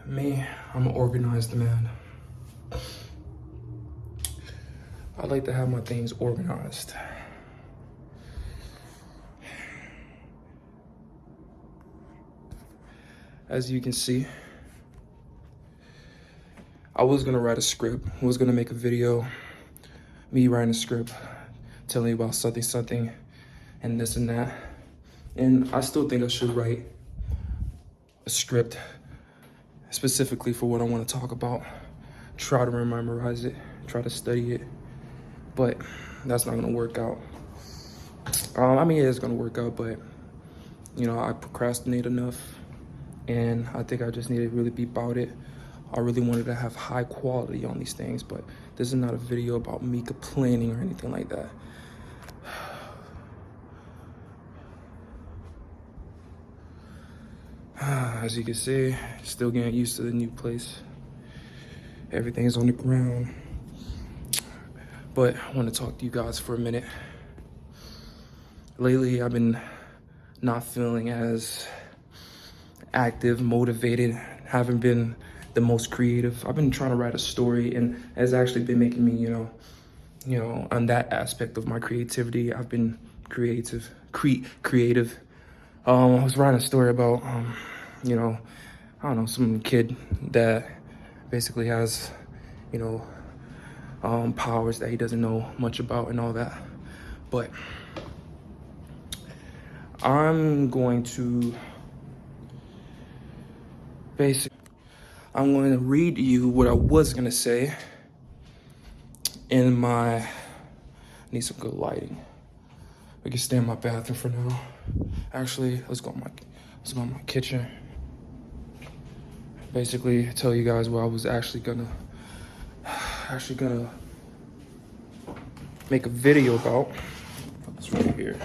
Me, I'm an organized man. I like to have my things organized. As you can see, I was gonna write a script. I was gonna make a video, me writing a script, telling you about something, and this and that. And I still think I should write a script specifically for what I want to talk about. Try to memorize it, try to study it, but that's not gonna work out. I mean, it is gonna work out, but you know, I procrastinate enough, and I think I just need to really be about it. I really wanted to have high quality on these things, but this is not a video about me complaining or anything like that. As you can see, still getting used to the new place. Everything's on the ground. But I want to talk to you guys for a minute. Lately, I've been not feeling as active, motivated, haven't been the most creative. I've been trying to write a story, and it's actually been making me, you know, on that aspect of my creativity, I've been creative. I was writing a story about, you know, I don't know, some kid that basically has, you know, powers that he doesn't know much about and all that. But I'm going to read you what I was gonna say in my, I need some good lighting. We can stay in my bathroom for now. Actually, let's go in my kitchen. Basically, tell you guys what I was actually gonna make a video about. It's right here.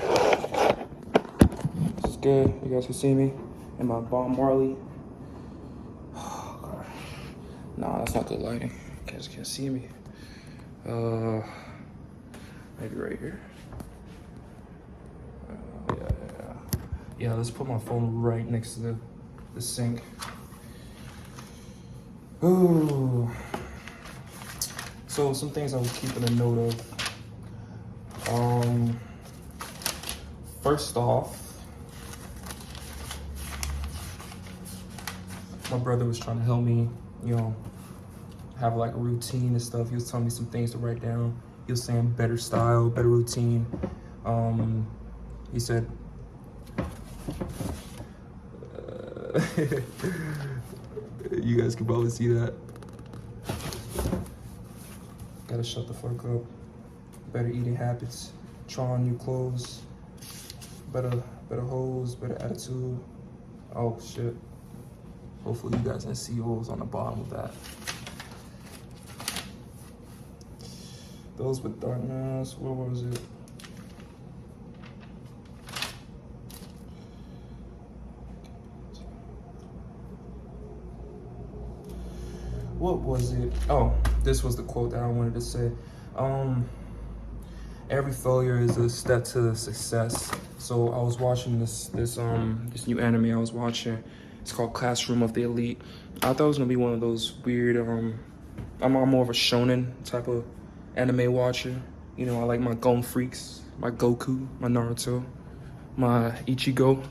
This is good. You guys can see me in my Bob Marley. Oh, God. Nah, that's not good lighting. You guys can't see me. Maybe right here. Yeah, let's put my phone right next to the sink. Ooh. So some things I was keeping a note of. First off, my brother was trying to help me, you know, have like a routine and stuff. He was telling me some things to write down. He was saying better style, better routine. He said, you guys can probably see that. Gotta shut the fuck up. Better eating habits. Try on new clothes. Better hoes. Better attitude. Oh shit. Hopefully you guys can see holes on the bottom of that. Those with darkness. What was it? What was it? Oh, this was the quote that I wanted to say. Every failure is a step to success. So I was watching this new anime I was watching. It's called Classroom of the Elite. I thought it was gonna be one of those weird. I'm more of a shonen type of anime watcher. You know, I like my Gon Freaks, my Goku, my Naruto, my Ichigo.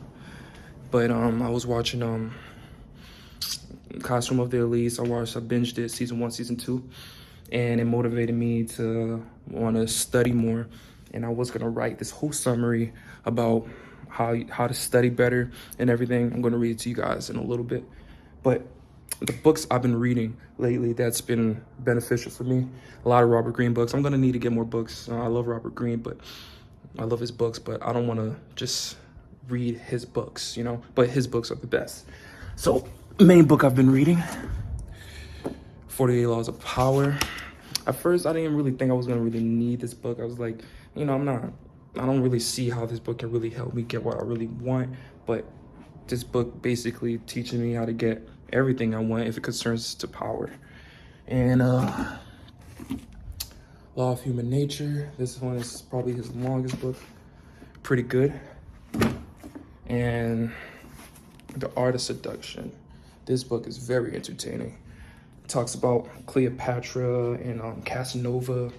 But I was watching Classroom of the Elite. I binged it, season 1, season 2, and it motivated me to want to study more. And I was gonna write this whole summary about how to study better and everything. I'm gonna read it to you guys in a little bit. But the books I've been reading lately that's been beneficial for me, a lot of Robert Greene books. I'm gonna need to get more books. I love Robert Greene, but I love his books, but I don't want to just read his books, you know, but his books are the best. So main book I've been reading, 48 Laws of Power. At first, I didn't really think I was gonna really need this book. I was like, you know, I don't really see how this book can really help me get what I really want. But this book basically teaches me how to get everything I want if it concerns to power. And Law of Human Nature. This one is probably his longest book. Pretty good. And The Art of Seduction. This book is very entertaining. It talks about Cleopatra and Casanova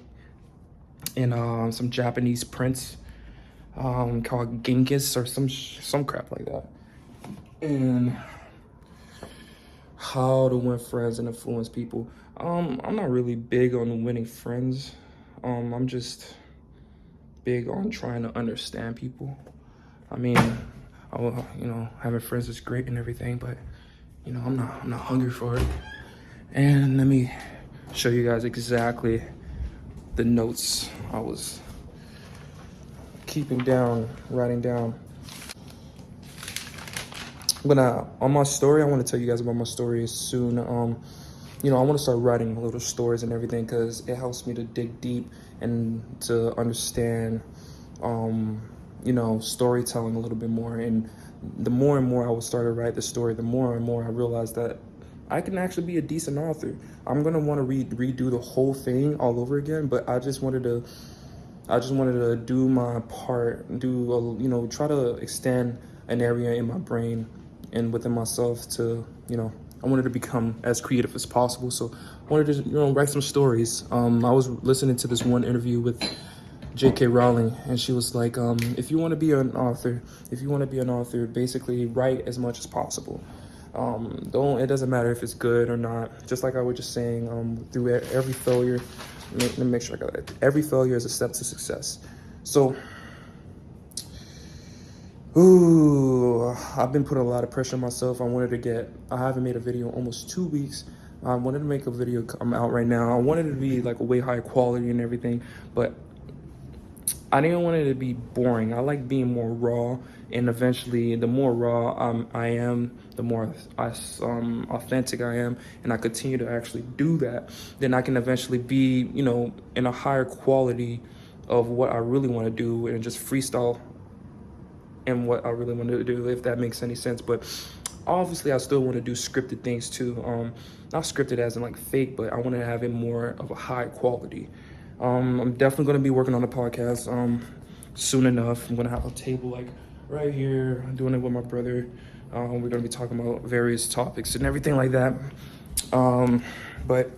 and some Japanese prince called Genghis or some crap like that. And how to win friends and influence people. I'm not really big on winning friends. I'm just big on trying to understand people. I mean, having friends is great and everything, but I'm not hungry for it. And let me show you guys exactly the notes I was writing down. On my story, I want to tell you guys about my story soon. I want to start writing little stories and everything because it helps me to dig deep and to understand, storytelling a little bit more. And the more and more I will start to write the story, the more and more I realize that I can actually be a decent author. I'm gonna want to redo the whole thing all over again, but I just wanted to do my part, try to extend an area in my brain and within myself to, I wanted to become as creative as possible. So I wanted to, write some stories. I was listening to this one interview with J.K. Rowling, and she was like, if you want to be an author, basically write as much as possible. It doesn't matter if it's good or not. Just like I was just saying, through every failure, let me make sure I got it. Every failure is a step to success. So, I've been putting a lot of pressure on myself. I haven't made a video in almost 2 weeks. I wanted to make a video come out right now. I wanted it to be like a way higher quality and everything, but I didn't want it to be boring. I like being more raw, and eventually the more raw I am, the more authentic I am, and I continue to actually do that, then I can eventually be, in a higher quality of what I really want to do and just freestyle and what I really want to do, if that makes any sense. But obviously I still want to do scripted things too. Not scripted as in like fake, but I want to have it more of a high quality. I'm definitely going to be working on the podcast soon enough. I'm going to have a table like right here. I'm doing it with my brother. We're going to be talking about various topics and everything like that. But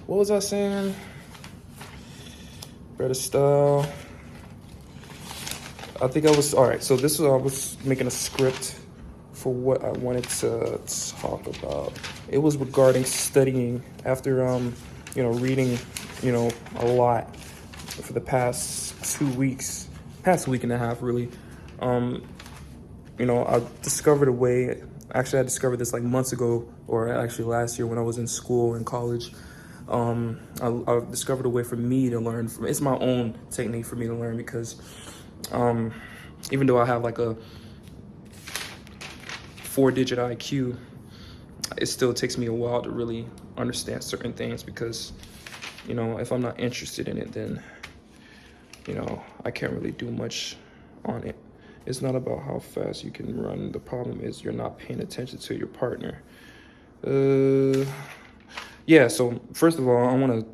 what was I saying? Better style. I think I was, all right, so I was making a script for what I wanted to talk about. It was regarding studying after, reading, a lot for the past 2 weeks, past week and a half, really. I discovered a way, actually I discovered this like months ago, or actually last year when I was in school and college. I discovered a way for me to learn from, it's my own technique for me to learn because, even though I have like a 4-digit IQ, it still takes me a while to really understand certain things because, if I'm not interested in it, then, I can't really do much on it. It's not about how fast you can run. The problem is you're not paying attention to your partner. Yeah, so first of all, I want to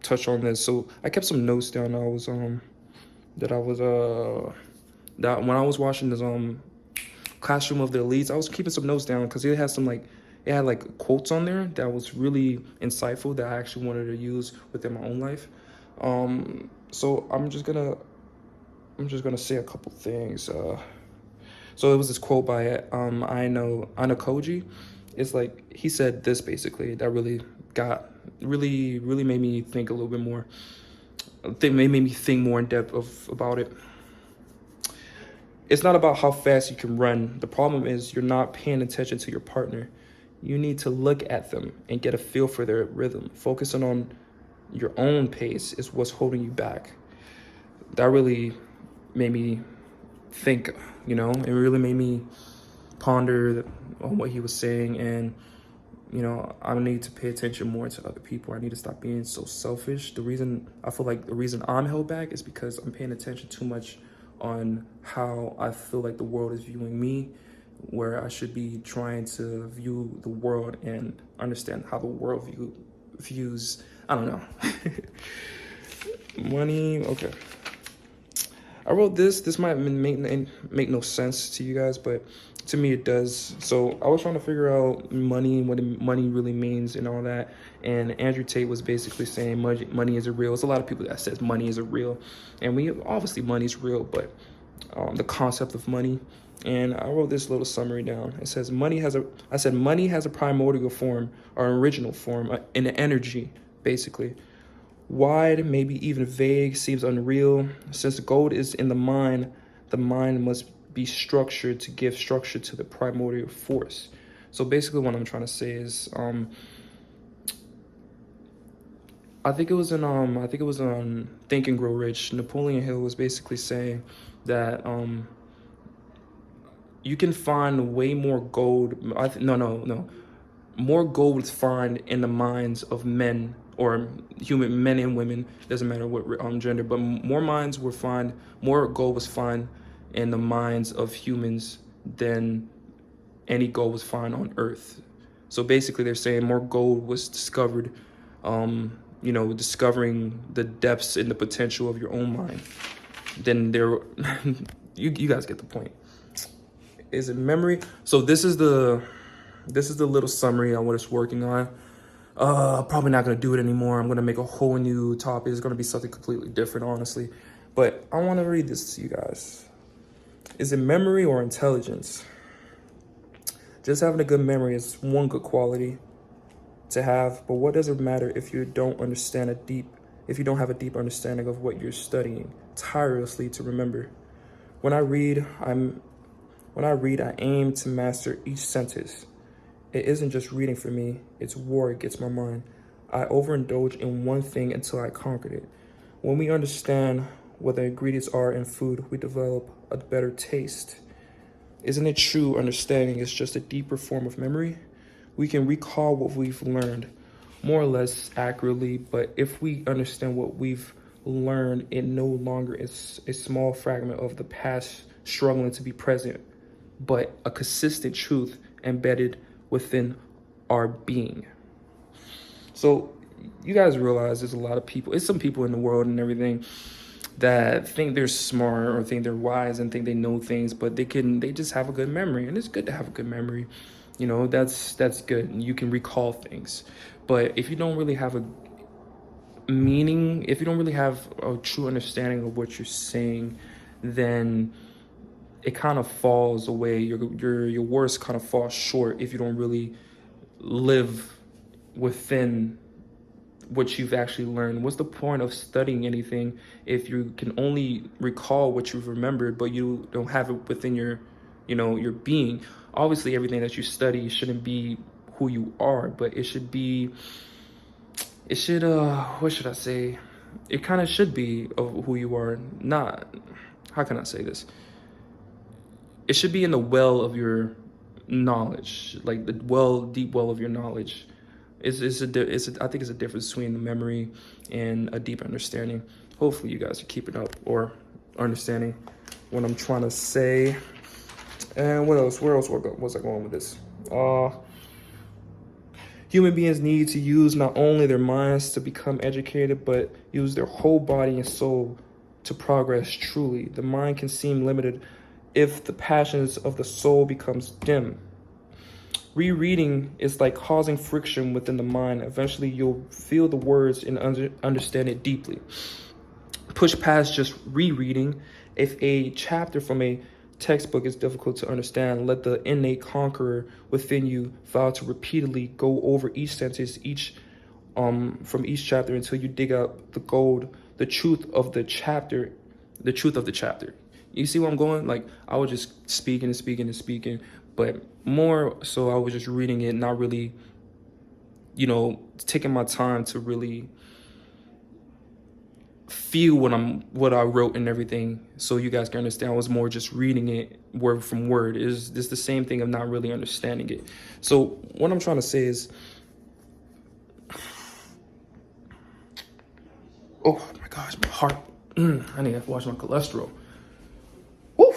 touch on this. So I kept some notes down. That when I was watching this Classroom of the Elites, I was keeping some notes down because it had like quotes on there that was really insightful that I actually wanted to use within my own life. So I'm just gonna say a couple things. So it was this quote by Aino Koji. It's like he said this basically that really made me think a little bit more. Made me think more in depth about it. It's not about how fast you can run. The problem is you're not paying attention to your partner. You need to look at them and get a feel for their rhythm. Focusing on your own pace is what's holding you back. That really made me think, it really made me ponder on what he was saying. And, I need to pay attention more to other people. I need to stop being so selfish. The reason I'm held back is because I'm paying attention too much on how I feel like the world is viewing me, where I should be trying to view the world and understand how the world views, I don't know. Money, okay. I wrote this might make no sense to you guys, but To me, it does. So I was trying to figure out money, what money really means, and all that. And Andrew Tate was basically saying money isn't real. It's a lot of people that says money isn't real, and we obviously money's real, but the concept of money. And I wrote this little summary down. It says money has a. I said money has a primordial form or original form, an energy, basically. Wide, maybe even vague, seems unreal. Since gold is in the mind must be structured to give structure to the primordial force. So basically what I'm trying to say is I think it was on Think and Grow Rich. Napoleon Hill was basically saying that you can find way more gold. No. More gold is found in the minds of men or human men and women. Doesn't matter what gender, but more gold was found in the minds of humans than any gold was found on Earth. So basically, they're saying more gold was discovered. Discovering the depths and the potential of your own mind. Then there, you guys get the point. Is it memory? So this is the little summary on what it's working on. Probably not gonna do it anymore. I'm gonna make a whole new topic. It's gonna be something completely different, honestly. But I want to read this to you guys. Is it memory or intelligence? Just having a good memory is one good quality to have, but what does it matter if you don't have a deep understanding of what you're studying tirelessly to remember? When I read, I aim to master each sentence. It isn't just reading for me, it's war against my mind. I overindulge in one thing until I conquered it. When we understand what the ingredients are in food, we develop a better taste. Isn't it true understanding is just a deeper form of memory? We can recall what we've learned more or less accurately, but if we understand what we've learned, it no longer is a small fragment of the past struggling to be present, but a consistent truth embedded within our being. So you guys realize there's a lot of people, it's some people in the world and everything that think they're smart or think they're wise and think they know things, but they just have a good memory, and it's good to have a good memory. That's good. You can recall things. But if you don't really have a meaning, if you don't really have a true understanding of what you're saying, then it kind of falls away. Your words kind of fall short if you don't really live within what you've actually learned. What's the point of studying anything if you can only recall what you've remembered, but you don't have it within your being? Obviously, everything that you study shouldn't be who you are, but what should I say? It kind of should be of who you are. Not, how can I say this? It should be in the well of your knowledge, like the deep well of your knowledge. I think it's a difference between the memory and a deep understanding. Hopefully you guys are keeping up or understanding what I'm trying to say. And where else was I going with this? Human beings need to use not only their minds to become educated, but use their whole body and soul to progress truly. The mind can seem limited if the passions of the soul becomes dim. Rereading is like causing friction within the mind. Eventually, you'll feel the words and understand it deeply. Push past just rereading. If a chapter from a textbook is difficult to understand, let the innate conqueror within you vow to repeatedly go over each sentence, from each chapter until you dig out the gold, the truth of the chapter. You see where I'm going? Like, I was just speaking, but more so I was just reading it, not really, taking my time to really feel what I wrote and everything, so you guys can understand. I was more just reading it word from word. It's the same thing of not really understanding it. So what I'm trying to say is, oh my gosh, my heart. I need to watch my cholesterol. Woo!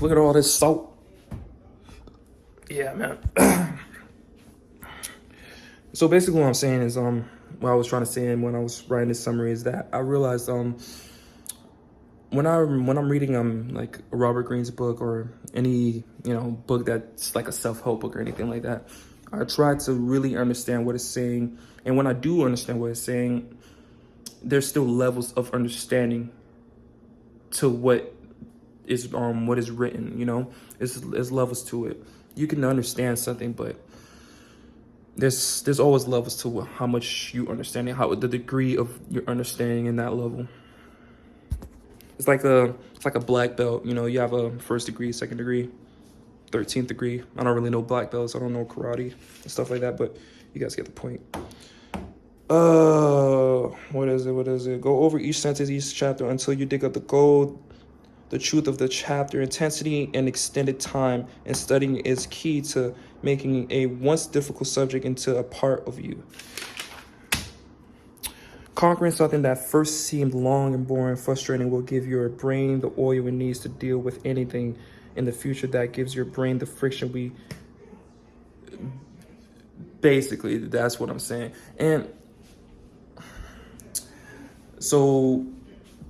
Look at all this salt. Yeah, man. So basically what I'm saying is, what I was trying to say and when I was writing this summary is that I realized when I'm reading like Robert Greene's book or any book that's like a self-help book or anything like that, I try to really understand what it's saying. And when I do understand what it's saying, there's still levels of understanding to what is written. There's levels to it. You can understand something, but there's always levels to how much you understand it, how the degree of your understanding in that level. It's like a black belt. You have a first degree, second degree, 13th degree. I don't really know black belts. I don't know karate and stuff like that, but you guys get the point. What is it? Go over each sentence, each chapter until you dig up the gold. The truth of the chapter, intensity and extended time and studying is key to making a once difficult subject into a part of you. Conquering something that first seemed long and boring, frustrating will give your brain the oil it needs to deal with anything in the future that gives your brain the friction basically, that's what I'm saying. And so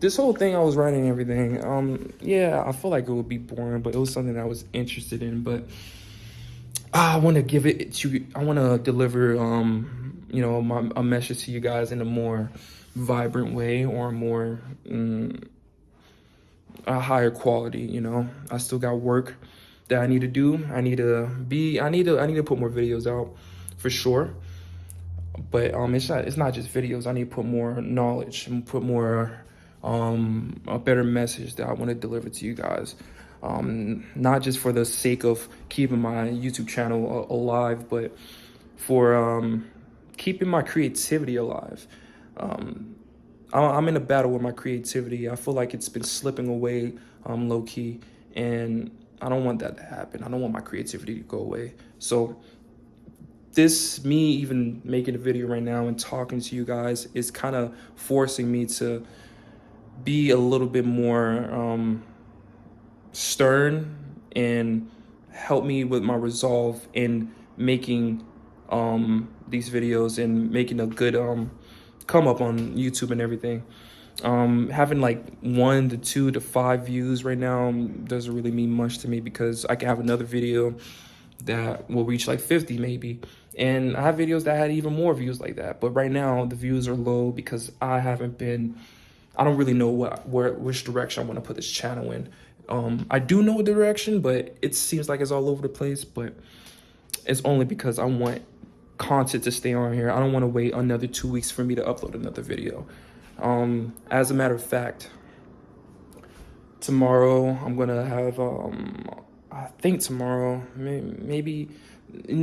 this whole thing I was writing and everything, yeah, I feel like it would be boring, but it was something that I was interested in. But I want to deliver, a message to you guys in a more vibrant way, or more, a higher quality. I still got work that I need to do. I need to put more videos out for sure. But it's not just videos. I need to put more knowledge and put more a better message that I want to deliver to you guys. Not just for the sake of keeping my YouTube channel alive, but for keeping my creativity alive. I'm in a battle with my creativity. I feel like it's been slipping away low key, and I don't want that to happen. I don't want my creativity to go away. So me even making a video right now and talking to you guys is kind of forcing me to be a little bit more stern and help me with my resolve in making these videos and making a good come up on YouTube and everything. Having like 1 to 2 to 5 views right now doesn't really mean much to me, because I can have another video that will reach like 50 maybe, and I have videos that had even more views like that. But right now the views are low because I don't really know which direction I want to put this channel in. I do know the direction, but it seems like it's all over the place. But it's only because I want content to stay on here. I don't want to wait another 2 weeks for me to upload another video. As a matter of fact, tomorrow I'm gonna have I think tomorrow, maybe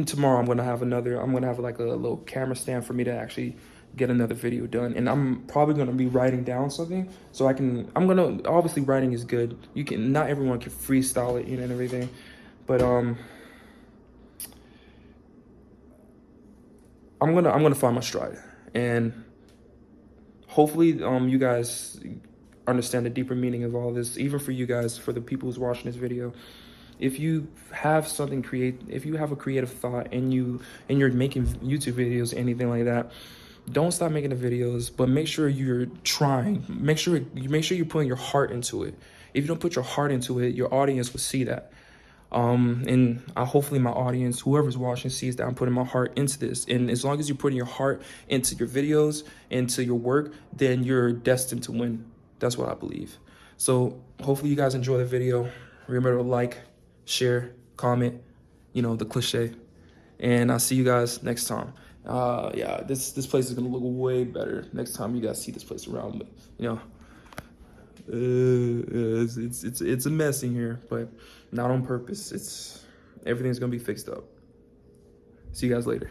tomorrow I'm gonna have like a little camera stand for me to actually get another video done. And I'm probably gonna be writing down something so obviously writing is good. Not everyone can freestyle it, and everything, but I'm gonna find my stride, and hopefully you guys understand the deeper meaning of all this. Even for you guys, for the people who's watching this video, if you have if you have a creative thought and you're making YouTube videos, anything like that, don't stop making the videos, but make sure you're trying. Make sure you're putting your heart into it. If you don't put your heart into it, your audience will see that. And hopefully my audience, whoever's watching, sees that I'm putting my heart into this. And as long as you're putting your heart into your videos, into your work, then you're destined to win. That's what I believe. So hopefully you guys enjoy the video. Remember to like, share, comment, the cliche. And I'll see you guys next time. Yeah, this place is gonna look way better next time you guys see this place around. But it's a mess in here, but not on purpose. Everything's gonna be fixed up. See you guys later.